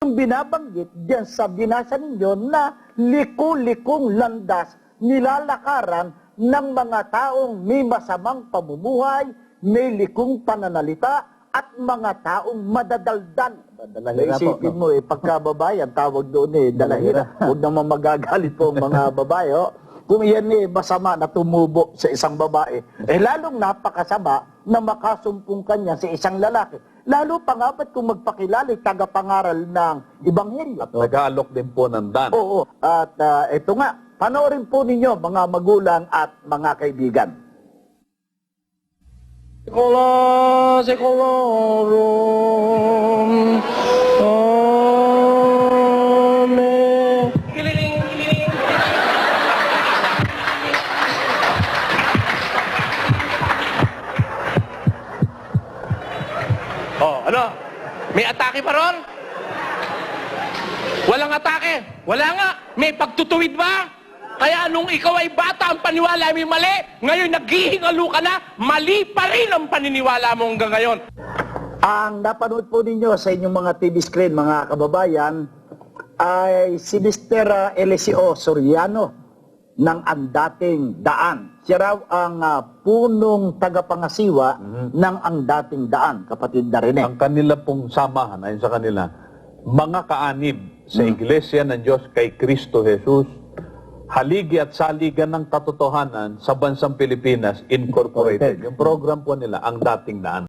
Yung binabanggit diyan sa binasa ninyo na liku-likong landas nilalakaran ng mga taong may masamang pamumuhay, may likong pananalita, at mga taong madadaldal. Dalahira po, Naisipin mo pagkababayan, tawag doon dalahira. Huwag naman magagalit po ang mga babae. Kung yan masama na tumubo sa isang babae, lalong napakasama na makasumpong kanya sa isang lalaki. Lalo pa nga ba't kung magpakilala, tagapangaral ng Ebanghelyo. At nag-aalok din po ng dan. Oo. At ito nga, panoorin po ninyo mga magulang at mga kaibigan. Secularum. Amen. Kililing, kililing. Oh, ano? May atake pa ron? Walang atake. Wala nga. May pagtutuwid ba? Kaya nung ikaw ay bata, ang paniwala mo mali. Ngayon, naghihingalo ka na, mali pa rin ang paniniwala mo hanggang ngayon. Ang napanood po ninyo sa inyong mga TV screen, mga kababayan, ay si Mr. Eliseo Soriano ng Ang Dating Daan. Siya raw ang punong tagapangasiwa ng Ang Dating Daan, kapatid na rin. Ang kanila pong samahan, ayon sa kanila, mga kaanib sa Iglesia ng Diyos kay Kristo Jesus, haligi at saligan ng katotohanan sa bansang Pilipinas Incorporated. Yung program po nila, Ang Dating Daan.